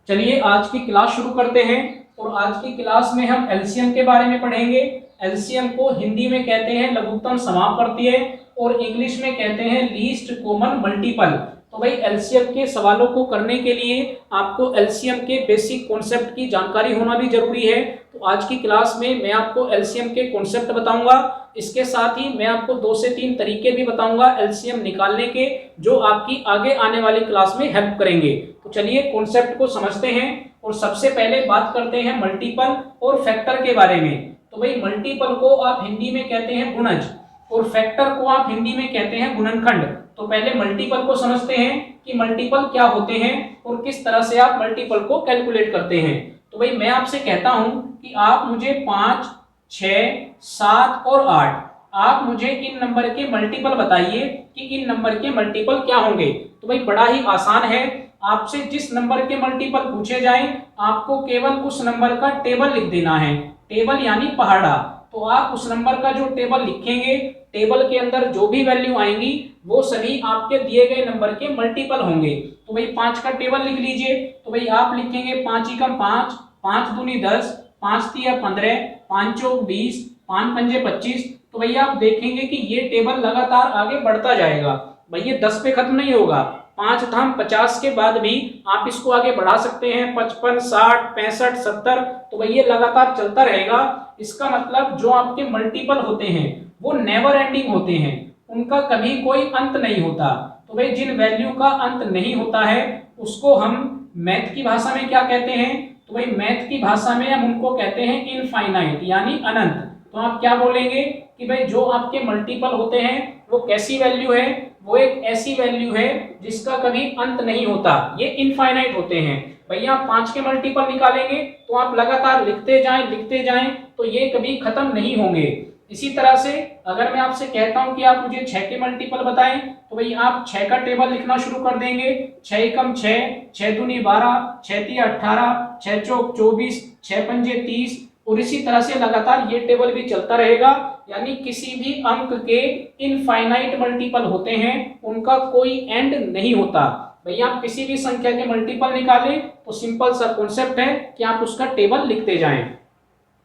चलिए आज की क्लास शुरू करते हैं। और आज की क्लास में हम एलसीएम के बारे में पढ़ेंगे। एलसीएम को हिंदी में कहते हैं लघुत्तम समापवर्तीय और इंग्लिश में कहते हैं लीस्ट कॉमन मल्टीपल। तो भाई एलसीएम के सवालों को करने के लिए आपको एलसीएम के बेसिक कॉन्सेप्ट की जानकारी होना भी जरूरी है। तो आज की क्लास में मैं आपको एलसीएम के कॉन्सेप्ट बताऊंगा। इसके साथ ही मैं आपको 2 से 3 तरीके भी बताऊंगा एलसीएम निकालने के, जो आपकी आगे आने वाली क्लास में हेल्प करेंगे। तो चलिए कॉन्सेप्ट को समझते हैं और सबसे पहले बात करते हैं मल्टीपल और फैक्टर के बारे में। तो भाई मल्टीपल को आप हिंदी में कहते हैं गुणज और फैक्टर को आप हिंदी में कहते हैं गुणनखंड। तो पहले मल्टीपल को समझते हैं कि मल्टीपल क्या होते हैं और किस तरह से आप मल्टीपल को कैलकुलेट करते हैं। तो भाई मैं आपसे कहता हूं कि आप मुझे 5, 6, 7 और 8, आप मुझे इन नंबर के मल्टीपल बताइए कि इन नंबर के मल्टीपल क्या होंगे। तो भाई बड़ा ही आसान है, आपसे जिस नंबर के मल्टीपल पूछे जाएं आपको केवल उस नंबर का टेबल लिख देना है। टेबल यानी पहाड़ा। तो आप उस नंबर का जो टेबल लिखेंगे, टेबल के अंदर जो भी वैल्यू आएंगी वो सभी आपके दिए गए नंबर के मल्टीपल होंगे। तो भाई 5 का टेबल लिख लीजिए। तो भाई आप लिखेंगे 5 एकम 5, 5 दूनी 10, 5 तिया 15, 5 चौक 20, 5 पंजे 25। तो भैया आप देखेंगे कि ये टेबल लगातार आगे बढ़ता जाएगा। भैया 10 पे खत्म नहीं होगा, 5 धाम 50 के बाद भी आप इसको आगे बढ़ा सकते हैं 55, 60, 65, 70। तो भैया लगातार चलता रहेगा। इसका मतलब जो आपके मल्टीपल होते हैं वो नेवर एंडिंग होते हैं, उनका कभी कोई अंत नहीं होता। तो भाई जिन वैल्यू का अंत नहीं होता है उसको हम मैथ की भाषा में क्या कहते हैं? तो भाई मैथ की भाषा में हम उनको कहते हैं इनफाइनाइट यानी अनंत। तो आप क्या बोलेंगे कि भाई जो आपके मल्टीपल होते हैं वो कैसी वैल्यू है? वो एक ऐसी वैल्यू है जिसका कभी अंत नहीं होता, ये इनफाइनाइट होते हैं। भैया आप 5 के मल्टीपल निकालेंगे तो आप लगातार लिखते जाएं तो ये कभी खत्म नहीं होंगे। इसी तरह से अगर मैं आपसे कहता हूं कि आप मुझे 6 के मल्टीपल बताएं तो भाई आप 6 का टेबल लिखना शुरू कर देंगे। 6 एकम 6, 6 दूनी 12, 6 तिया 18, 6 चौक 24, 6 पंजे 30। और इसी तरह से लगातार ये टेबल भी चलता रहेगा। यानी किसी भी अंक के इनफाइनाइट मल्टीपल होते हैं, उनका कोई एंड नहीं होता। भैया आप किसी भी संख्या के मल्टीपल निकालें तो सिंपल सा कॉन्सेप्ट है कि आप उसका टेबल लिखते जाएं।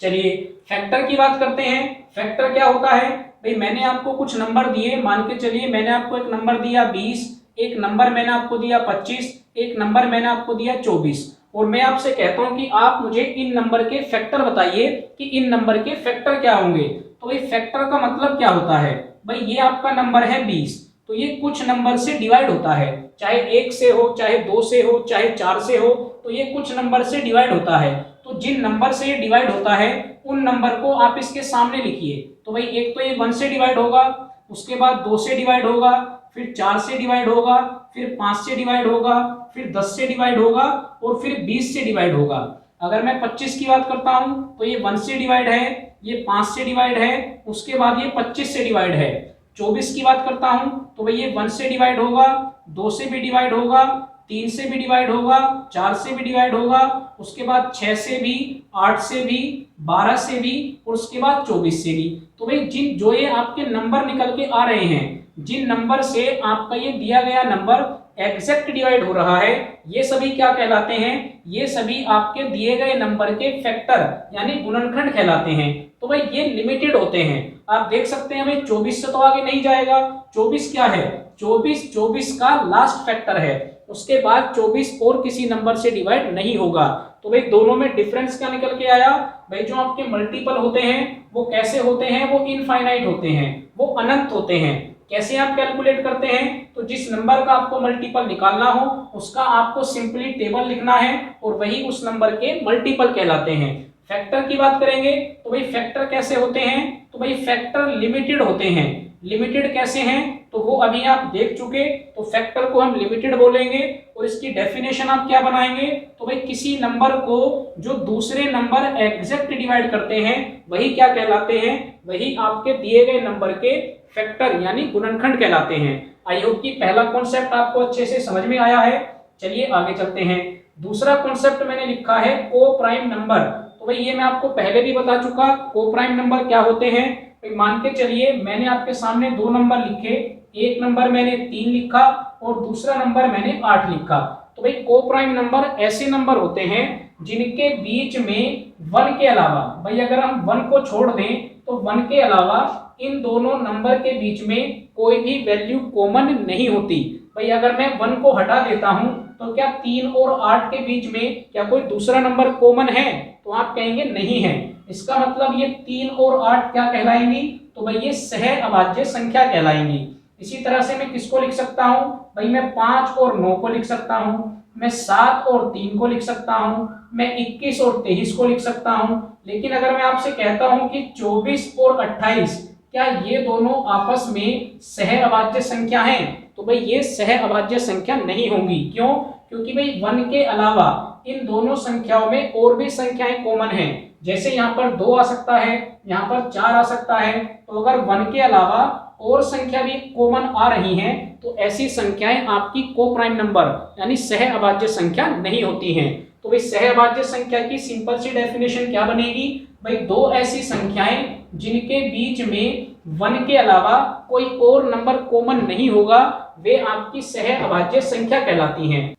चलिए फैक्टर की बात करते हैं। फैक्टर क्या होता है? भाई मैंने आपको कुछ नंबर दिए, मान के चलिए मैंने आपको एक नंबर दिया 20, एक नंबर मैंने आपको दिया 25, एक नंबर मैंने आपको दिया 24 और मैं आपसे कहता हूं कि आप मुझे इन नंबर के फैक्टर बताइए कि इन नंबर के फैक्टर क्या होंगे। तो भाई फैक्टर का मतलब क्या होता है? भाई ये आपका नंबर है 20, तो ये कुछ नंबर से डिवाइड होता है, चाहे 1 से हो, चाहे 2 से हो, चाहे 4 से हो, तो ये कुछ नंबर से डिवाइड होता है। तो जिन नंबर से ये डिवाइड होता है उन नंबर को आप इसके सामने लिखिए। तो भाई एक तो ये 1 से डिवाइड होगा, उसके बाद 2 से डिवाइड होगा, फिर 4 से डिवाइड होगा, फिर 5 से डिवाइड होगा, फिर 10 से डिवाइड होगा और फिर 20 से डिवाइड होगा। अगर मैं 25 की बात करता हूं तो ये 1 से डिवाइड है, ये 5 से डिवाइड है, उसके बाद ये 25 से डिवाइड है। 24 की बात करता हूं तो भाई ये 1 से डिवाइड होगा, 2 से भी डिवाइड होगा, 3 से भी डिवाइड होगा, 4 से भी डिवाइड होगा, उसके बाद 6 से भी, 8 से भी, 12 से भी और उसके बाद 24 से भी। तो भाई जिन जो ये आपके नंबर निकल के आ रहे हैं, जिन नंबर से आपका ये दिया गया नंबर एग्जैक्ट डिवाइड हो रहा है, ये सभी क्या कहलाते हैं? ये सभी आपके दिए गए नंबर के फैक्टर यानी गुणनखंड कहलाते हैं। तो भाई ये लिमिटेड होते हैं। आप देख सकते हैं भाई 24 से तो आगे नहीं जाएगा। 24 क्या है? 24 का लास्ट फैक्टर है, उसके बाद 24 और किसी नंबर से डिवाइड नहीं होगा। तो भाई दोनों में डिफरेंस क्या निकल के आया? भाई जो आपके मल्टीपल होते हैं वो कैसे होते हैं? वो इनफाइनाइट होते हैं, वो अनंत होते हैं। कैसे आप कैलकुलेट करते हैं? तो जिस नंबर का आपको मल्टीपल निकालना हो उसका आपको सिंपली टेबल लिखना है और वही उस नंबर के मल्टीपल कहलाते हैं। फैक्टर की बात करेंगे तो भाई फैक्टर कैसे होते हैं? तो भाई फैक्टर लिमिटेड होते हैं। लिमिटेड कैसे हैं? तो वो अभी आप देख चुके। तो फैक्टर को हम लिमिटेड बोलेंगे और इसकी डेफिनेशन आप क्या बनाएंगे? तो भाई किसी नंबर को जो दूसरे नंबर एग्जैक्ट डिवाइड करते हैं वही क्या कहलाते हैं? वही आपके दिए गए नंबर के फैक्टर यानी गुणनखंड कहलाते हैं। आई होप कि पहला कॉन्सेप्ट आपको अच्छे से समझ में आया है। चलिए आगे चलते हैं। दूसरा कॉन्सेप्ट मैंने लिखा है को प्राइम नंबर। तो भाई ये मैं आपको पहले भी बता चुका, को प्राइम नंबर क्या होते हैं। भाई मान के चलिए मैंने आपके सामने 2 नंबर लिखे, एक नंबर मैंने 3 लिखा और दूसरा नंबर मैंने 8 लिखा। तो भाई को प्राइम नंबर ऐसे नंबर होते हैं जिनके बीच में 1 के अलावा, भाई अगर हम 1 को छोड़ दें तो 1 के अलावा इन दोनों नंबर के बीच में कोई भी वैल्यू कॉमन नहीं होती। भाई अगर मैं 1 को हटा देता हूं तो क्या 3 और 8 के बीच में क्या कोई दूसरा नंबर कॉमन है? तो आप कहेंगे नहीं है। इसका मतलब ये 3 और 8 क्या कहलाएंगी? तो भाई ये सह अभाज्य संख्या कहलाएंगी। इसी तरह से मैं किसको लिख सकता हूं? भाई मैं 5 और 9 को लिख सकता हूं, मैं 7 और 3 को लिख सकता हूं, मैं 21 और 23 को लिख सकता हूं। लेकिन अगर मैं आपसे कहता हूं कि 24 और 28 क्या ये दोनों आपस में सह अभाज्य संख्या हैं? तो भाई ये सह अभाज्य संख्या नहीं होंगी। क्यों? क्योंकि भाई 1 के अलावा इन दोनों संख्याओं में और भी संख्याएं कॉमन हैं। जैसे यहाँ पर 2 आ सकता है, यहाँ पर 4 आ सकता है। तो अगर 1 के अलावा और संख्या भी कॉमन आ रही हैं तो ऐसी संख्याएं आपकी को प्राइम नंबर यानी सह अभाज्य संख्या नहीं होती हैं। तो भाई सह अभाज्य संख्या की सिंपल सी डेफिनेशन क्या बनेगी? भाई दो ऐसी संख्याएं जिनके बीच में 1 के अलावा कोई और नंबर कॉमन नहीं होगा वे आपकी सह अभाज्य संख्या कहलाती हैं।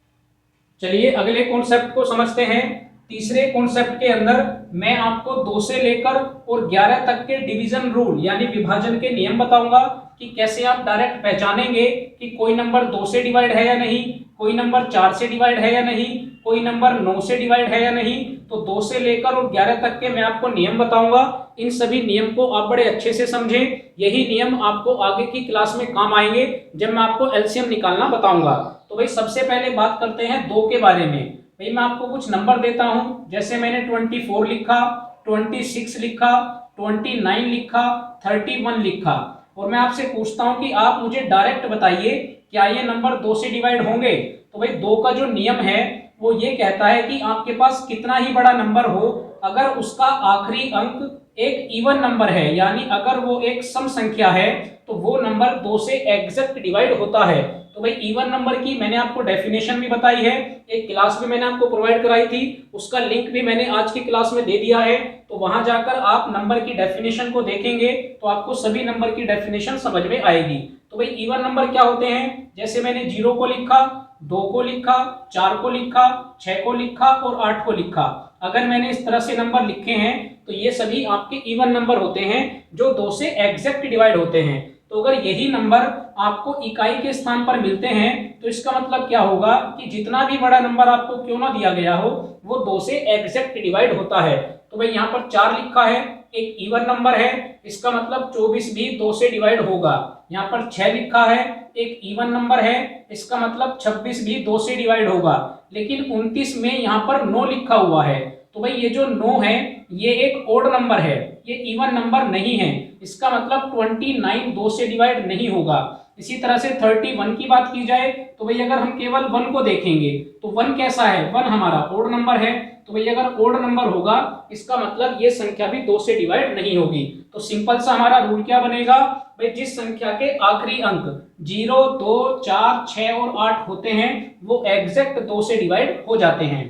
चलिए अगले कॉन्सेप्ट को समझते हैं। तीसरे कॉन्सेप्ट के अंदर मैं आपको 2 से लेकर और 11 तक के डिवीजन रूल यानी विभाजन के नियम बताऊंगा कि कैसे आप डायरेक्ट पहचानेंगे कि कोई नंबर 2 से डिवाइड है या नहीं, कोई नंबर 4 से डिवाइड है या नहीं, कोई नंबर 9 से डिवाइड है या नहीं। तो 2 से लेकर और 11 तक के मैं आपको नियम बताऊंगा। इन सभी नियम को आप बड़े अच्छे से समझें। यही नियम आपको आगे की क्लास में काम आएंगे जब मैं आपको एलसीएम निकालना बताऊंगा। तो भाई सबसे पहले बात करते हैं 2 के बारे में। भाई मैं आपको कुछ नंबर देता हूं, जैसे मैंने 24 लिखा, 26 लिखा, 29 लिखा, 31 लिखा, और मैं आपसे पूछता हूं कि आप मुझे डायरेक्ट बताइए क्या ये नंबर 2 से डिवाइड होंगे? तो भाई 2 का जो नियम है वो ये कहता है कि आपके पास कितना ही बड़ा नंबर हो, अगर उसका आखिरी अंक एक इवन नंबर है यानी अगर वो एक सम संख्या है तो वो नंबर 2 से एग्जैक्ट डिवाइड होता है। तो भाई इवन नंबर की मैंने आपको डेफिनेशन भी बताई है, एक क्लास भी मैंने आपको प्रोवाइड कराई थी, उसका लिंक भी मैंने आज की क्लास में दे दिया है। तो वहां जाकर आप नंबर की डेफिनेशन को देखेंगे तो आपको सभी नंबर की डेफिनेशन समझ में आएगी। तो भाई इवन नंबर क्या होते हैं? जैसे मैंने 0 को लिखा, 2 को लिखा, 4 को लिखा, 6 को लिखा और 8 को लिखा। अगर मैंने इस तरह से नंबर लिखे हैं तो ये सभी आपके इवन नंबर होते हैं जो 2 से एग्जैक्ट डिवाइड होते हैं। तो अगर यही नंबर आपको इकाई के स्थान पर मिलते हैं तो इसका मतलब क्या होगा कि जितना भी बड़ा नंबर आपको क्यों ना दिया गया हो वो 2 से एग्जैक्ट डिवाइड होता है। तो भाई यहाँ पर 4 लिखा है, एक इवन नंबर है, इसका मतलब 24 भी 2 से डिवाइड होगा। यहाँ पर 6 लिखा है, एक इवन नंबर है, इसका मतलब 26 भी 2 से डिवाइड होगा। लेकिन 29 में यहाँ पर 9 लिखा हुआ है, तो भाई ये जो 9 है ये एक ओड नंबर है, ये इवन नंबर नहीं है, इसका मतलब 29 2 से डिवाइड नहीं होगा। इसी तरह से 31 की बात की जाए तो भाई अगर हम केवल 1 को देखेंगे तो 1 कैसा है? 1 हमारा ओड नंबर है, तो भाई अगर ओड नंबर होगा इसका मतलब ये संख्या भी 2 से डिवाइड नहीं होगी। तो सिंपल सा हमारा रूल क्या बनेगा? भाई जिस संख्या के आखिरी अंक 0, 2, 4, 6 और 8 होते हैं वो एग्जैक्ट 2 से डिवाइड हो जाते हैं।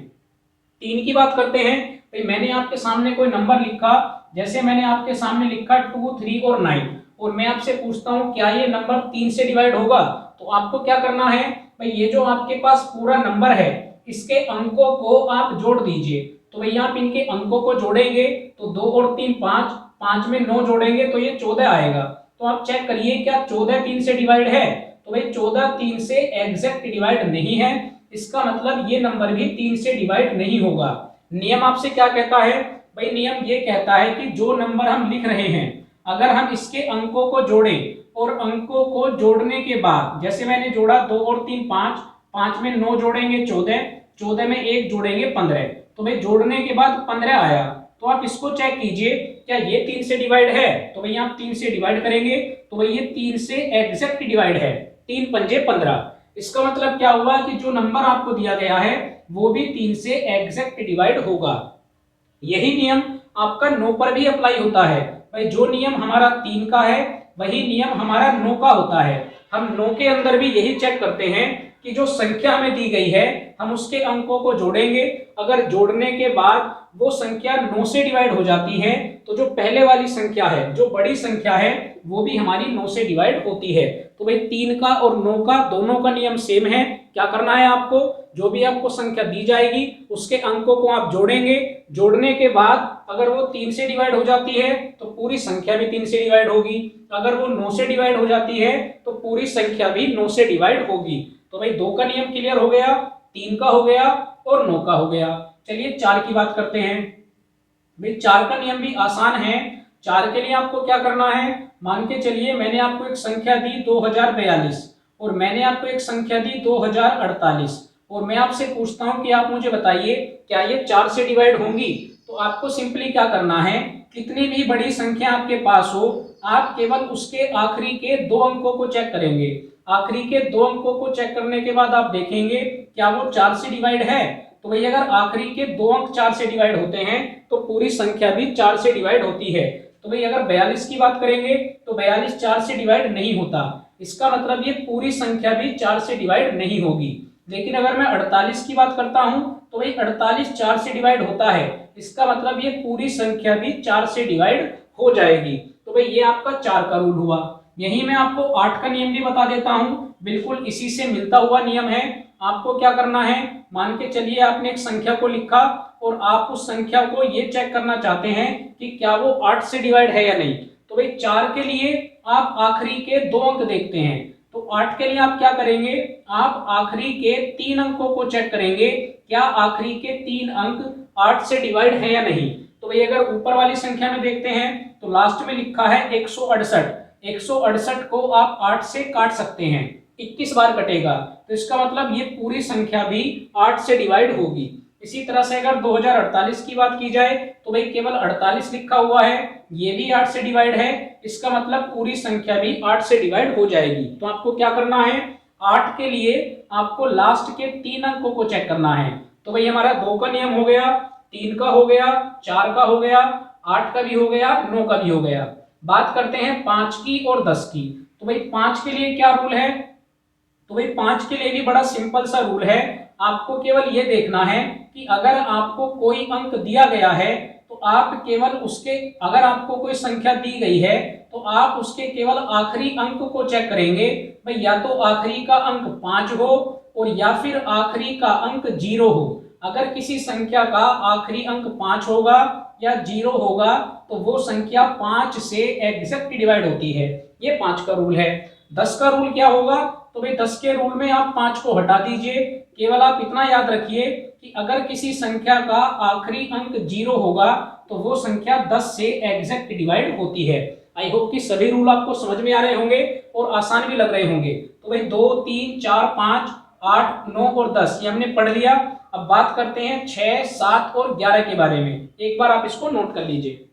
3 की बात करते हैं। भाई मैंने आपके सामने कोई नंबर लिखा, जैसे मैंने आपके सामने लिखा 2, 3 और 9, और मैं आपसे पूछता हूं क्या ये नंबर 3 से डिवाइड होगा? तो आपको क्या करना है? भाई ये जो आपके पास पूरा नंबर है इसके अंकों को आप जोड़ दीजिए। तो भाई आप इनके अंकों को जोड़ेंगे तो 2 और 3 5, 5 में 9 जोड़ेंगे तो ये 14 आएगा। तो आप चेक करिए क्या 14 3 से डिवाइड है? तो भाई 14 3 से एग्जैक्ट डिवाइड नहीं है, इसका मतलब ये नंबर भी 3 से डिवाइड नहीं होगा। नियम आपसे क्या कहता है? भाई नियम ये कहता है कि जो नंबर हम लिख रहे हैं अगर हम इसके अंकों को जोड़ें और अंकों को जोड़ने के बाद, जैसे मैंने जोड़ा 2 और 3 5, 5 में 9 जोड़ेंगे 14, 14 में 1 जोड़ेंगे 15, तो भाई जोड़ने के बाद 15 आया। तो आप इसको चेक कीजिए क्या ये 3 से डिवाइड है? तो भाई आप 3 से डिवाइड करेंगे तो भाई ये 3 से एग्जैक्ट डिवाइड है, 3 पंजे 15। इसका मतलब क्या हुआ कि जो नंबर आपको दिया गया है वो भी 3 से एग्जैक्ट डिवाइड होगा। यही नियम आपका 9 पर भी अप्लाई होता है। भाई जो नियम हमारा 3 का है वही नियम हमारा 9 का होता है। हम 9 के अंदर भी यही चेक करते हैं कि जो संख्या हमें दी गई है हम उसके अंकों को जोड़ेंगे, अगर जोड़ने के बाद वो संख्या 9 से डिवाइड हो जाती है तो जो पहले वाली संख्या है, जो बड़ी संख्या है, वो भी हमारी 9 से डिवाइड होती है। तो भाई 3 का और 9 का दोनों का नियम सेम है। क्या करना है आपको, जो भी आपको संख्या दी जाएगी उसके अंकों को आप जोड़ेंगे। जोड़ने के बाद अगर वो 3 से डिवाइड हो जाती है तो पूरी संख्या भी 3 से डिवाइड होगी। अगर वो 9 से डिवाइड हो जाती है तो पूरी संख्या भी 9 से डिवाइड होगी। तो भाई 2 का नियम क्लियर हो गया, 3 का हो गया और 9 का हो गया। चलिए 4 की बात करते हैं। भाई 4 का नियम भी आसान है। 4 के लिए आपको क्या करना है, मान के चलिए मैंने आपको एक संख्या दी 2042 और मैंने आपको एक संख्या दी 2048 और मैं आपसे पूछता हूं कि आप मुझे बताइए क्या ये 4 से डिवाइड होंगी। तो आपको सिंपली क्या करना है, कितनी भी बड़ी संख्या आपके पास हो आप केवल उसके आखिरी के 2 अंकों को चेक करेंगे। आखिरी के 2 अंकों को चेक करने के बाद आप देखेंगे क्या वो 4 से डिवाइड है। तो भाई अगर आखिरी के 2 अंक 4 से डिवाइड होते हैं तो पूरी संख्या भी 4 से डिवाइड होती है। तो भाई अगर 42 की बात करेंगे तो 42 4 से डिवाइड नहीं होता, इसका मतलब ये पूरी संख्या भी 4 से डिवाइड नहीं होगी। लेकिन अगर मैं 48 की बात करता हूं तो भाई 48 4 से डिवाइड होता है, इसका मतलब ये पूरी संख्या भी 4 से डिवाइड हो जाएगी। तो भाई ये आपका 4 का रूल हुआ। यही मैं आपको 8 का नियम भी बता देता हूं, बिल्कुल इसी से मिलता हुआ नियम है। आपको क्या करना है, मान के चलिए आपने एक संख्या को लिखा और आप उस संख्या को ये चेक करना चाहते हैं कि क्या वो 8 से डिवाइड है या नहीं। तो भाई 4 के लिए आप आखिरी के 2 अंक देखते हैं, तो 8 के लिए आप क्या करेंगे, आप आखिरी के 3 अंकों को चेक करेंगे क्या आखिरी के 3 अंक 8 से डिवाइड है या नहीं। तो भाई अगर ऊपर वाली संख्या में देखते हैं तो लास्ट में लिखा है 168, 168 को आप 8 से काट सकते हैं, 21 बार कटेगा, तो इसका मतलब ये पूरी संख्या भी 8 से डिवाइड होगी। इसी तरह से अगर 2048 की बात की जाए तो भाई केवल 48 लिखा हुआ है, ये भी 8 से डिवाइड है, इसका मतलब पूरी संख्या भी 8 से डिवाइड हो जाएगी। तो आपको क्या करना है, 8 के लिए आपको लास्ट के 3 अंकों को चेक करना है। तो भाई हमारा 2 का नियम हो गया, 3 का हो गया, 4 का हो गया, 8 का भी हो गया, 9 का भी हो गया। बात करते हैं 5 की और 10 की। तो भाई 5 के लिए क्या रूल है, तो भाई 5 के लिए भी बड़ा सिंपल सा रूल है। आपको केवल ये देखना है कि अगर आपको कोई अंक दिया गया है तो आप केवल उसके, अगर आपको कोई संख्या दी गई है तो आप उसके केवल आखिरी अंक को चेक करेंगे। भाई या तो आखिरी का अंक 5 हो और या फिर आखिरी का अंक 0 हो। अगर किसी संख्या का आखिरी अंक 5 होगा या 0 होगा तो वो संख्या 5 से एग्जैक्ट डिवाइड होती है। ये 5 का रूल है। 10 का रूल क्या होगा, तो भाई 10 के रूल में आप 5 को हटा दीजिए, केवल आप इतना याद रखिए कि अगर किसी संख्या का आखिरी अंक 0 होगा तो वो संख्या 10 से एग्जैक्ट डिवाइड होती है। आई होप कि सभी रूल आपको समझ में आ रहे होंगे और आसान भी लग रहे होंगे। तो भाई 2, 3, 4, 5, 8, 9 और 10 ये हमने पढ़ लिया। अब बात करते हैं 6, 7 और 11 के बारे में। एक बार आप इसको नोट कर लीजिए।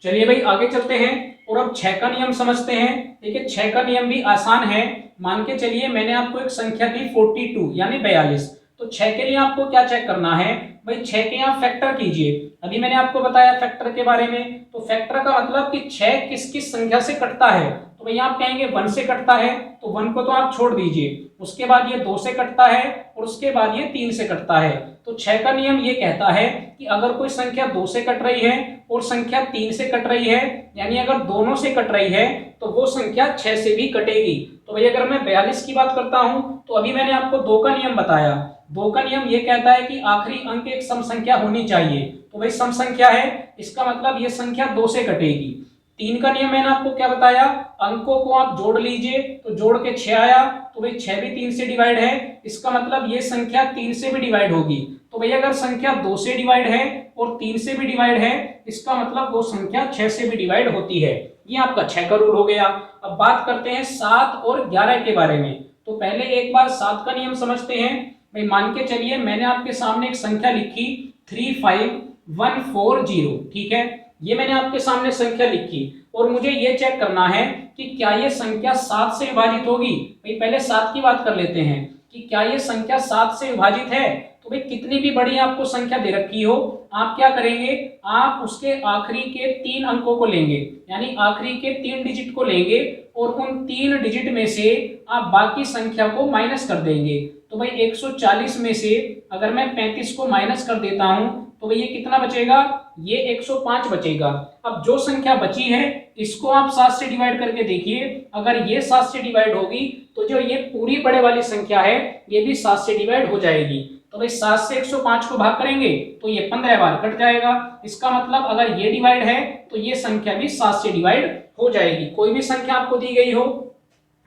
चलिए भाई आगे चलते हैं और अब 6 का नियम समझते हैं। देखिए 6 का नियम भी आसान है। मान के चलिए मैंने आपको एक संख्या दी 42 यानी 42, तो 6 के लिए आपको क्या चेक करना है, भाई 6 के यहाँ फैक्टर कीजिए। अभी मैंने आपको बताया फैक्टर के बारे में, तो फैक्टर का मतलब कि 6 किस किस संख्या से कटता है। तो भैया आप कहेंगे 1 से कटता है, तो 1 को तो आप छोड़ दीजिए, उसके बाद ये 2 से कटता है और उसके बाद ये 3 से कटता है। तो 6 का नियम ये कहता है कि अगर कोई संख्या 2 से कट रही है और संख्या 3 से कट रही है, यानी अगर दोनों से कट रही है तो वो संख्या 6 से भी कटेगी। तो भाई अगर मैं 42 की बात करता हूं तो अभी मैंने आपको 2 का नियम बताया। 2 का नियम ये कहता है कि आखिरी अंक एक सम संख्या होनी चाहिए। तो भाई सम संख्या है, इसका मतलब ये संख्या 2 से कटेगी। 3 का नियम मैंने आपको क्या बताया, अंकों को आप जोड़ लीजिए, तो जोड़ के 6 आया, तो भाई 6 भी 3 से डिवाइड है, इसका मतलब ये संख्या 3 से भी डिवाइड होगी। तो भैया अगर संख्या 2 से डिवाइड है और 3 से भी डिवाइड है, इसका मतलब वो संख्या 6 से भी डिवाइड होती है। ये आपका 6 का रूल हो गया। अब बात करते हैं 7 और 11 के बारे में। तो पहले एक बार 7 का नियम समझते हैं। भाई मान के चलिए मैंने आपके सामने एक संख्या लिखी 35140, ठीक है, ये मैंने आपके सामने संख्या लिखी और मुझे ये चेक करना है कि क्या ये संख्या 7 से विभाजित होगी। भाई पहले 7 की बात कर लेते हैं कि क्या ये संख्या 7 से विभाजित है। तो भाई कितनी भी बड़ी आपको संख्या दे रखी हो, आप क्या करेंगे, आप उसके आखिरी के 3 अंकों को लेंगे, यानी आखिरी के 3 डिजिट को लेंगे और उन 3 डिजिट में से आप बाकी संख्या को माइनस कर देंगे। तो भाई 140 में से अगर मैं 35 को माइनस कर देता हूं तो भाई ये कितना बचेगा, ये 105 बचेगा। अब जो संख्या बची है इसको आप 7 से डिवाइड करके देखिए, अगर ये 7 से डिवाइड होगी तो जो ये पूरी बड़े वाली संख्या है ये भी 7 से डिवाइड हो जाएगी। तो भाई 7 से 105 को भाग करेंगे तो ये 15 बार कट जाएगा। इसका मतलब अगर ये डिवाइड है तो ये संख्या भी 7 से डिवाइड हो जाएगी। कोई भी संख्या आपको दी गई हो,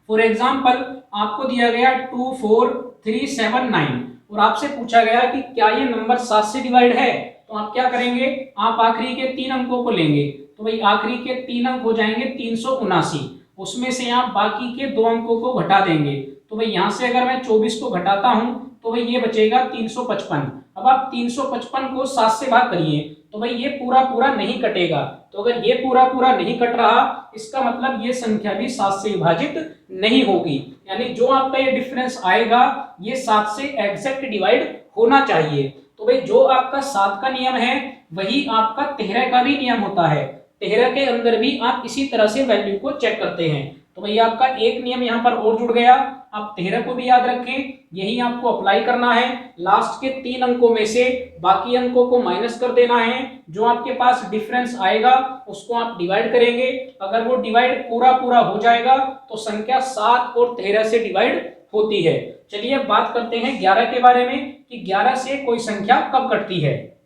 फॉर एग्जाम्पल आपको दिया गया 24379 और आपसे पूछा गया कि क्या ये नंबर 7 से डिवाइड है, तो आप क्या करेंगे, आप आखिरी के 3 अंकों को लेंगे। तो भाई आखिरी के 3 अंक हो जाएंगे 379, उसमें से आप बाकी के 2 अंकों को घटा देंगे। तो भाई यहाँ से अगर मैं 24 को घटाता हूं तो भाई ये बचेगा 355। अब आप 355 को 7 से भाग करिए तो भाई ये पूरा पूरा नहीं कटेगा। तो अगर ये पूरा पूरा नहीं कट रहा इसका मतलब ये संख्या भी 7 से विभाजित नहीं होगी, यानी जो आपका ये डिफरेंस आएगा ये 7 से एग्जैक्ट डिवाइड होना चाहिए। तो भाई जो आपका 7 का नियम है वही आपका 13 का भी नियम होता है। 13 के अंदर भी आप इसी तरह से वैल्यू को चेक करते हैं। तो भाई आपका एक नियम यहाँ पर और जुड़ गया, आप 13 को भी याद रखें, यही आपको अप्लाई करना है। लास्ट के 3 अंकों में से बाकी अंकों को माइनस कर देना है, जो आपके पास डिफरेंस आएगा उसको आप डिवाइड करेंगे। अगर वो डिवाइड पूरा पूरा हो जाएगा तो संख्या 7 और 13 से डिवाइड होती है। चलिए अब बात करते हैं 11 के बारे में कि 11 से कोई संख्या कब कटती है।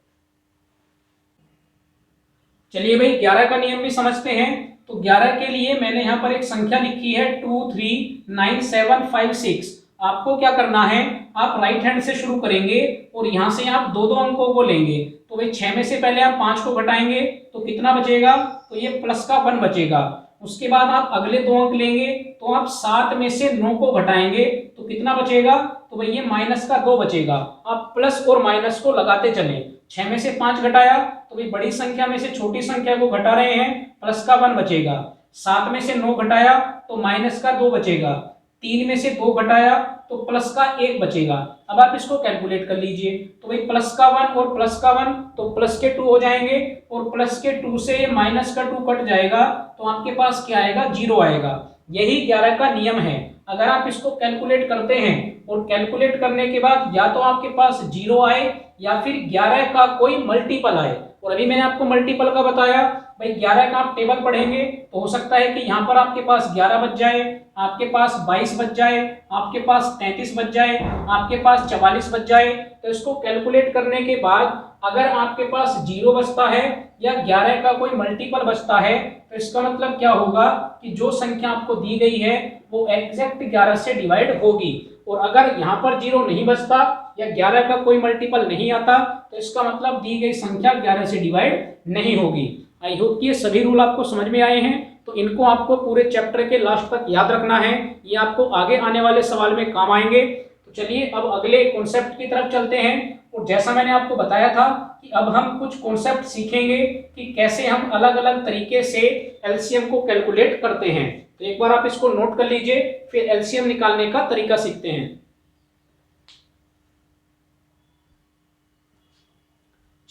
चलिए भाई 11 का नियम भी समझते हैं। तो 11 के लिए मैंने यहाँ पर एक संख्या लिखी है 239756। आपको क्या करना है, आप राइट हैंड से शुरू करेंगे और यहाँ से आप 2 अंकों को लेंगे। तो भाई 6 में से पहले आप 5 को घटाएंगे तो कितना बचेगा, तो ये प्लस का 1 बचेगा। उसके बाद आप अगले 2 अंक लेंगे तो आप 7 में से 9 को घटाएंगे तो कितना बचेगा, तो भाई ये माइनस का 2 बचेगा। आप प्लस और माइनस को लगाते चले। 6 में से 5 घटाया तो भाई बड़ी संख्या में से छोटी संख्या को घटा रहे हैं, प्लस का 1 बचेगा। 7 में से 9 घटाया तो माइनस का 2 बचेगा। 3 में से 2 घटाया तो प्लस का 1 बचेगा। अब आप इसको कैलकुलेट कर लीजिए। तो भाई प्लस का 1 और प्लस का 1 तो प्लस के 2 हो जाएंगे और प्लस के 2 से माइनस का 2 कट जाएगा तो आपके पास क्या आएगा, 0 आएगा। यही 11 का नियम है। अगर आप इसको कैलकुलेट करते हैं और कैलकुलेट करने के बाद या तो आपके पास 0 आए या फिर 11 का कोई मल्टीपल आए, और अभी मैंने आपको मल्टीपल का बताया, भाई 11 का आप टेबल पढ़ेंगे तो हो सकता है कि यहाँ पर आपके पास 11 बच जाए, आपके पास 22 बच जाए, आपके पास 33 बच जाए, आपके पास 44 बच जाए। तो इसको कैलकुलेट करने के बाद अगर आपके पास 0 बचता है या 11 का कोई मल्टीपल बचता है तो इसका मतलब क्या होगा कि जो संख्या आपको दी गई है वो एग्जैक्ट 11 से डिवाइड होगी। और अगर यहाँ पर 0 नहीं बचता या 11 का कोई मल्टीपल नहीं आता तो इसका मतलब दी गई संख्या 11 से डिवाइड नहीं होगी। आई होप कि ये सभी रूल आपको समझ में आए हैं। तो इनको आपको पूरे चैप्टर के लास्ट तक याद रखना है, ये आपको आगे आने वाले सवाल में काम आएंगे। तो चलिए अब अगले कॉन्सेप्ट की तरफ चलते हैं। और जैसा मैंने आपको बताया था कि अब हम कुछ कॉन्सेप्ट सीखेंगे कि कैसे हम अलग अलग तरीके से एलसीएम को कैलकुलेट करते हैं। तो एक बार आप इसको नोट कर लीजिए, फिर एलसीएम निकालने का तरीका सीखते हैं।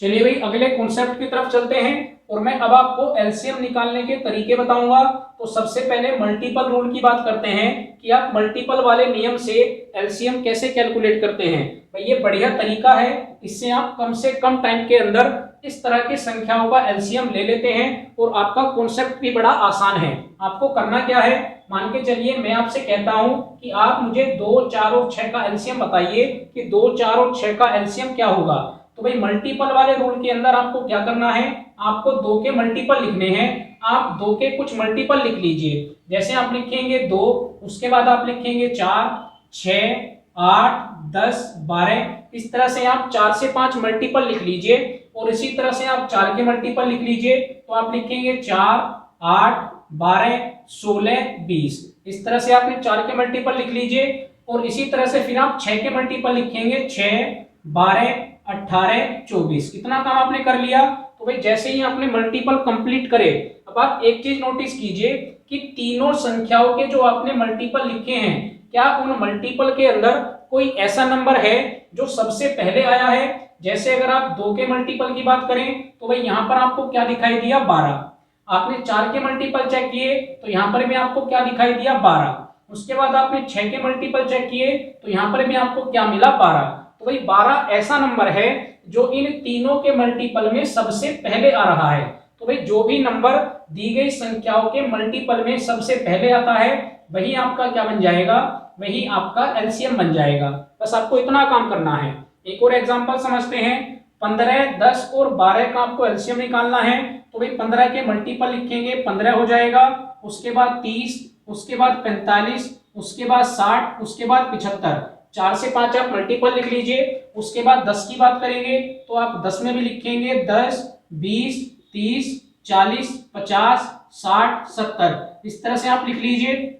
चलिए भाई अगले कॉन्सेप्ट की तरफ चलते हैं और मैं अब आपको एलसीएम निकालने के तरीके बताऊंगा। तो सबसे पहले मल्टीपल रूल की बात करते हैं कि आप मल्टीपल वाले नियम से एलसीएम कैसे कैलकुलेट करते हैं। भाई ये बढ़िया तरीका है, इससे आप कम से कम टाइम के अंदर इस तरह की संख्याओं का एलसीएम ले लेते हैं और आपका कॉन्सेप्ट भी बड़ा आसान है। आपको करना क्या है, मान के चलिए मैं आपसे कहता हूं कि आप मुझे 2, 4 और 6 का एलसीएम बताइए कि 2, 4 और 6 का एलसीएम क्या होगा। तो भाई मल्टीपल वाले रूल के अंदर आपको क्या करना है, आपको 2 के मल्टीपल लिखने हैं। आप 2 के कुछ मल्टीपल लिख लीजिए। जैसे आप लिखेंगे 2, उसके बाद आप लिखेंगे 4, 6, 8, 10, 12। इस तरह से आप 4 से 5 मल्टीपल लिख लीजिए और इसी तरह से आप 4 के मल्टीपल लिख लीजिए। तो आप लिखेंगे 4, 8, 12, 16, 20। इस तरह से आपने 4 के मल्टीपल लिख लीजिए और इसी तरह से फिर आप 6 के मल्टीपल लिखेंगे 6, 12, 18, 24। कितना काम आपने कर लिया। तो भाई जैसे ही आपने मल्टीपल कंप्लीट करे, अब आप एक चीज नोटिस कीजिए कि तीनों संख्याओं के जो आपने मल्टीपल लिखे हैं, क्या उन मल्टीपल के अंदर कोई ऐसा नंबर है जो सबसे पहले आया है। जैसे अगर आप 2 के मल्टीपल की बात करें तो भाई यहाँ पर आपको क्या दिखाई दिया, 12। आपने 4 के मल्टीपल चेक किए तो यहाँ पर भी आपको क्या दिखाई दिया, 12। उसके बाद आपने 6 के मल्टीपल चेक किए तो यहाँ पर भी आपको क्या मिला, 12। तो भाई 12 ऐसा नंबर है जो इन तीनों के मल्टीपल में सबसे पहले आ रहा है। तो भाई जो भी नंबर दी गई संख्याओं के मल्टीपल में सबसे पहले आता है वही आपका क्या बन जाएगा, वही आपका एलसीएम बन जाएगा। बस आपको इतना काम करना है। एक और एग्जांपल समझते हैं। 15, 10 और 12 का आपको एलसीएम निकालना है। तो भाई 15 के मल्टीपल लिखेंगे, 15 हो जाएगा, उसके बाद 30, उसके बाद 45, उसके बाद 60, उसके बाद 75। 4 से 5 आप मल्टीपल लिख लीजिए। उसके बाद 10 की बात करेंगे तो आप 10 में भी लिखेंगे 10, 20, 30, 40, 50, 60, 70, इस तरह से आप लिख लीजिए।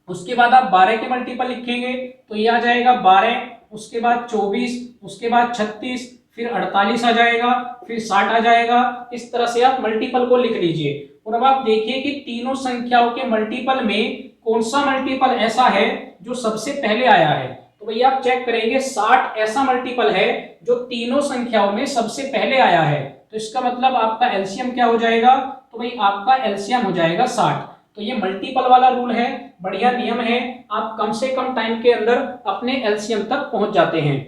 उसके बाद आप 12 के मल्टीपल लिखेंगे तो ये आ जाएगा 12, उसके बाद 24, उसके बाद 36, फिर 48 आ जाएगा, फिर 60 आ जाएगा। इस तरह से आप मल्टीपल को लिख लीजिए। और अब आप देखिए कि तीनों संख्याओं के मल्टीपल में कौन सा मल्टीपल ऐसा है जो सबसे पहले आया है। तो भैया आप चेक करेंगे 60 ऐसा मल्टीपल है जो तीनों संख्याओं में सबसे पहले आया है। तो इसका मतलब आपका एलसीएम क्या हो जाएगा, तो भाई आपका एलसीएम हो जाएगा 60। तो ये मल्टीपल वाला रूल है, बढ़िया नियम है, आप कम से कम टाइम के अंदर अपने एलसीएम तक पहुंच जाते हैं।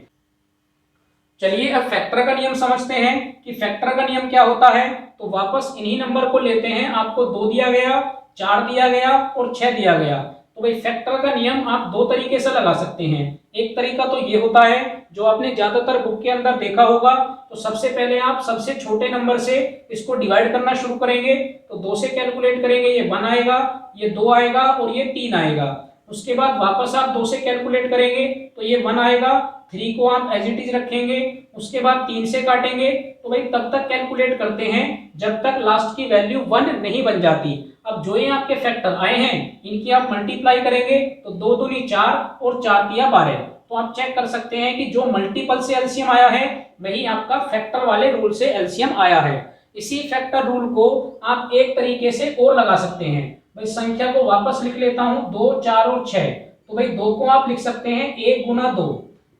चलिए अब फैक्टर का नियम समझते हैं कि फैक्टर का नियम क्या होता है। तो वापस इन्हीं नंबर को लेते हैं। आपको 2 दिया गया, 4 दिया गया और 6 दिया गया। तो भाई फैक्टर का नियम आप 2 तरीके से लगा सकते हैं। एक तरीका तो ये होता है जो आपने ज्यादातर बुक के अंदर देखा होगा। तो सबसे पहले आप सबसे छोटे नंबर से इसको डिवाइड करना शुरू करेंगे। तो 2 से कैलकुलेट करेंगे, ये 1 आएगा, ये 2 आएगा और ये 3 आएगा। उसके बाद वापस आप 2 से कैलकुलेट करेंगे तो ये 1 आएगा, 3 को आप एज इट इज रखेंगे। उसके बाद 3 से काटेंगे। तो भाई तब तक कैलकुलेट करते हैं जब तक लास्ट की वैल्यू 1 नहीं बन जाती। अब जो ये आपके फैक्टर आए हैं इनकी आप मल्टीप्लाई करेंगे तो 2 दूनी 4 और 4 तिया 12। तो आप चेक कर सकते हैं कि जो मल्टीपल से एलसीएम आया है वही आपका फैक्टर वाले रूल से एलसीएम आया है। इसी फैक्टर रूल को आप एक तरीके से और लगा सकते हैं। भाई संख्या को वापस लिख लेता हूं, 2, 4 और 6। तो भाई 2 को आप लिख सकते हैं 1 गुना 2,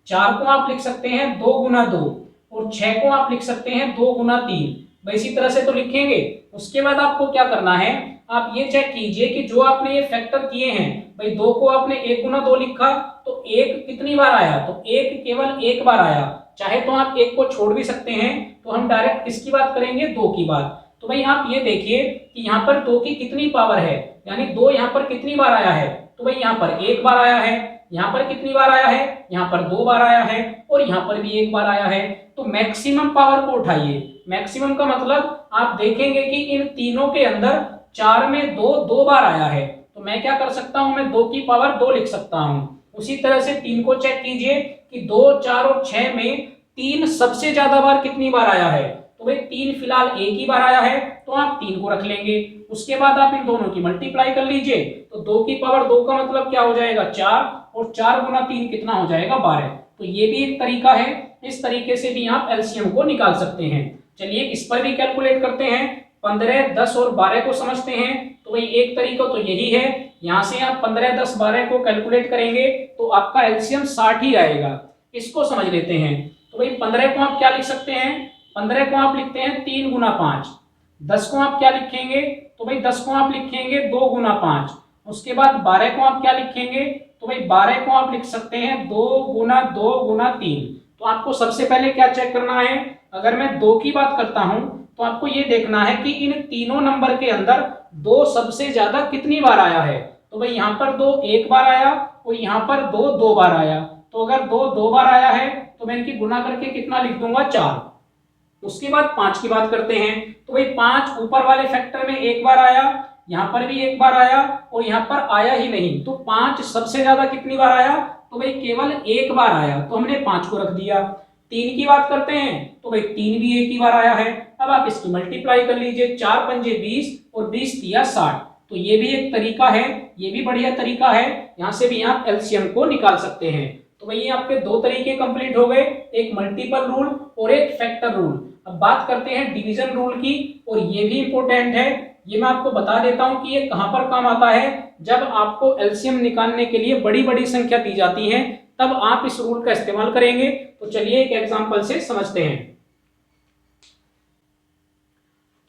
4 को आप लिख सकते हैं 2 गुना 2 और 6 को आप लिख सकते हैं 2 गुना 3। भाई इसी तरह से तो लिखेंगे। उसके बाद आपको क्या करना है, आप ये चेक कीजिए कि जो आपने ये फैक्टर किए हैं, भाई 2 को आपने 1 गुना 2 लिखा तो 1 कितनी बार आया, तो 1 केवल 1 बार आया। चाहे तो आप 1 को छोड़ भी सकते हैं। तो हम डायरेक्ट किसकी बात करेंगे, 2 की बात। तो भाई आप ये देखिए कि यहाँ पर 2 की कितनी पावर है, यानी 2 यहाँ पर कितनी बार आया है। तो भाई यहाँ पर 1 बार आया है, यहाँ पर कितनी बार आया है, यहाँ पर 2 बार आया है और यहाँ पर भी 1 बार आया है। तो मैक्सिमम पावर को उठाइए। मैक्सिमम का मतलब आप देखेंगे कि इन तीनों के अंदर 4 में 2 बार आया है। तो मैं क्या कर सकता हूं, मैं 2 की पावर 2 लिख सकता हूं। उसी तरह से 3 को चेक कीजिए कि 2, 4 और 6 में 3 सबसे ज्यादा बार कितनी बार आया है। तो भाई 3 फिलहाल एक ही बार आया है तो आप 3 को रख लेंगे। उसके बाद आप इन दोनों की मल्टीप्लाई कर लीजिए। तो 2 की पावर 2 का मतलब क्या हो जाएगा, 4 और 4 गुना 3 कितना हो जाएगा, 12। तो ये भी एक तरीका है। इस तरीके से भी आप एलसीएम को निकाल सकते हैं। चलिए इस पर भी कैलकुलेट करते हैं। 15, 10 और 12 को समझते हैं। तो भाई एक तरीका तो यही है, यहाँ से आप 15, 10, 12 को कैलकुलेट करेंगे तो आपका एलसीएम 60 ही आएगा। इसको समझ लेते हैं। तो भाई 15 को आप क्या लिख सकते हैं, 15 को आप लिखते हैं 3 गुना 5। 10 को आप क्या लिखेंगे, तो भाई 10 को आप लिखेंगे 2 गुना 5। उसके बाद 12 को आप क्या लिखेंगे, तो भाई 12 को आप लिख सकते हैं 2 गुना 2 गुना 3। तो आपको सबसे पहले क्या चेक करना है, अगर मैं 2 की बात करता हूं तो आपको ये देखना है कि इन तीनों नंबर के अंदर 2 सबसे ज्यादा कितनी बार आया है। तो भाई यहाँ पर 2 1 बार आया और यहाँ पर 2 2 बार आया। तो अगर 2 2 बार आया है तो मैं इनकी गुना करके कितना लिख दूंगा, 4। उसके बाद 5 की बात करते हैं। तो भाई 5 ऊपर वाले फैक्टर में 1 बार आया, यहाँ पर भी 1 बार आया और यहाँ पर आया ही नहीं। तो 5 सबसे ज्यादा कितनी बार आया, तो भाई केवल 1 बार आया। तो हमने 5 को रख दिया। 3 की बात करते हैं तो भाई 3 भी 1 ही बार आया है। अब आप इसकी मल्टीप्लाई कर लीजिए, 4 पंजे 20 और 20 तिया 60। तो ये भी एक तरीका है, ये भी बढ़िया तरीका है। यहाँ से भी आप एलसीएम को निकाल सकते हैं। तो भाई आपके 2 तरीके कंप्लीट हो गए, एक मल्टीपल रूल और एक फैक्टर रूल। अब बात करते हैं डिवीजन रूल की, और ये भी इंपॉर्टेंट है। ये मैं आपको बता देता हूं कि ये कहां पर काम आता है। जब आपको एलसीएम निकालने के लिए बड़ी बड़ी संख्या दी जाती है तब आप इस रूल का इस्तेमाल करेंगे। तो चलिए एक एग्जांपल से समझते हैं।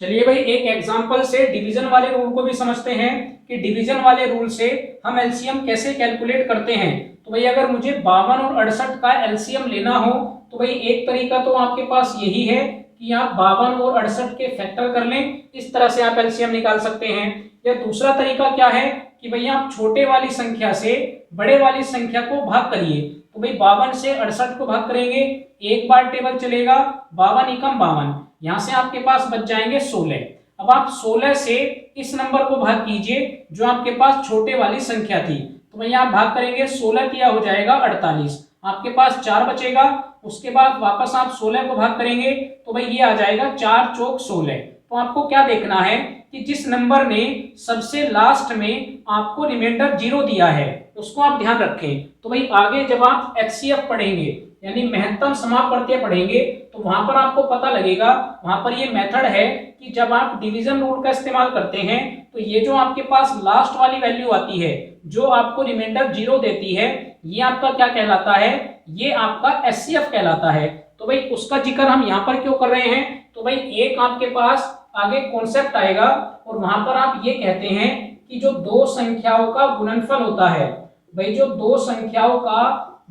चलिए भाई एक एग्जांपल से डिवीजन वाले रूल को भी समझते हैं कि डिवीजन वाले रूल से हम एलसीएम कैसे कैलकुलेट करते हैं। तो भाई अगर मुझे 52 और 68 का एलसीएम लेना हो तो भाई एक तरीका तो आपके पास यही है कि आप 52 और 68 के फैक्टर कर लें, इस तरह से आप एलसीएम निकाल सकते हैं। या दूसरा तरीका क्या है कि भैया आप छोटे वाली संख्या से बड़े वाली संख्या को भाग करिए। तो भाई 52 से 68 को भाग करेंगे, एक बार टेबल चलेगा, 52 एकम 52, यहाँ से आपके पास बच जाएंगे 16। अब आप 16 से इस नंबर को भाग कीजिए जो आपके पास छोटे वाली संख्या थी। तो भैया आप भाग करेंगे, 16 किया हो जाएगा 48, आपके पास 4 बचेगा। उसके बाद वापस आप 16 को भाग करेंगे तो भाई ये आ जाएगा 4 चौक 16। तो आपको क्या देखना है कि जिस नंबर ने सबसे लास्ट में आपको रिमाइंडर 0 दिया है उसको आप ध्यान रखें। तो भाई आगे जब आप एचसीएफ पढ़ेंगे यानी महत्तम समापवर्तीय पढ़ेंगे तो वहां पर आपको पता लगेगा, वहां पर ये मेथड है कि जब आप डिवीजन रूल का इस्तेमाल करते हैं तो ये जो आपके पास लास्ट वाली वैल्यू आती है जो आपको रिमाइंडर 0 देती है, ये आपका क्या कहलाता है, ये आपका एचसीएफ कहलाता है। तो भाई उसका जिक्र हम यहाँ पर क्यों कर रहे हैं, तो भाई एक आपके पास आगे कॉन्सेप्ट आएगा और वहां पर आप ये कहते हैं कि जो दो संख्याओं का गुणनफल होता है, भाई जो दो संख्याओं का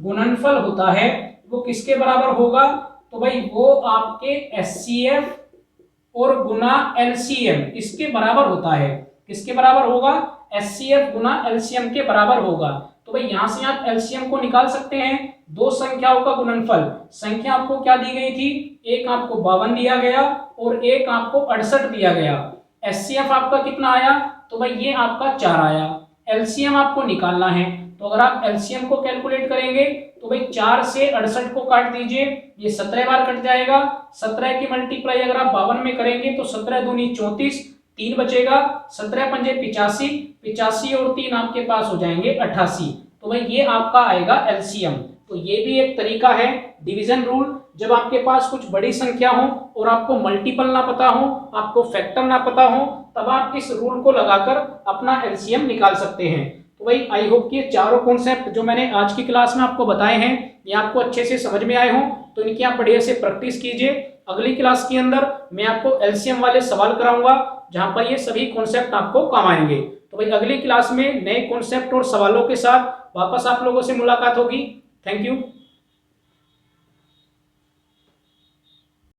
गुणनफल होता है वो किसके बराबर होगा, तो भाई वो आपके एचसीएफ और गुना एलसीएम इसके बराबर होता है। किसके बराबर होगा, एचसीएफ गुना एलसीएम के बराबर होगा। तो भाई यहां से आप एलसीएम को निकाल सकते हैं, दो संख्याओं का गुणनफल। संख्या आपको क्या दी गई थी, एक आपको 52 दिया गया और एक आपको 68 दिया गया। एचसीएफ आपका कितना आया, तो भाई ये आपका 4 आया। एलसीएम आपको निकालना है, तो अगर आप एलसीएम को कैलकुलेट करेंगे तो भाई 4 से 68 को काट दीजिए, ये 17 बार कट जाएगा। 17 की मल्टीप्लाई अगर आप 52 में करेंगे तो 17 दूनी 34, 3 बचेगा, 17 पंजे 85, 85 और 3 आपके पास हो जाएंगे 88। तो भाई ये आपका आएगा एलसीएम। तो ये भी एक तरीका है डिवीजन रूल, जब आपके पास कुछ बड़ी संख्या हो और आपको मल्टीपल ना पता हो, आपको फैक्टर ना पता हो, तब आप इस रूल को लगाकर अपना एलसीएम निकाल सकते हैं। तो भाई आई होप कि ये चारों कॉन्सेप्ट जो मैंने आज की क्लास में आपको बताए हैं ये आपको अच्छे से समझ में आए हों, तो इनकी आप बढ़िया से प्रैक्टिस कीजिए। अगली क्लास के अंदर मैं आपको एलसीएम वाले सवाल कराऊंगा जहां पर ये सभी कॉन्सेप्ट आपको काम आएंगे। तो भाई अगली क्लास में नए कॉन्सेप्ट और सवालों के साथ वापस आप लोगों से मुलाकात होगी। Thank you.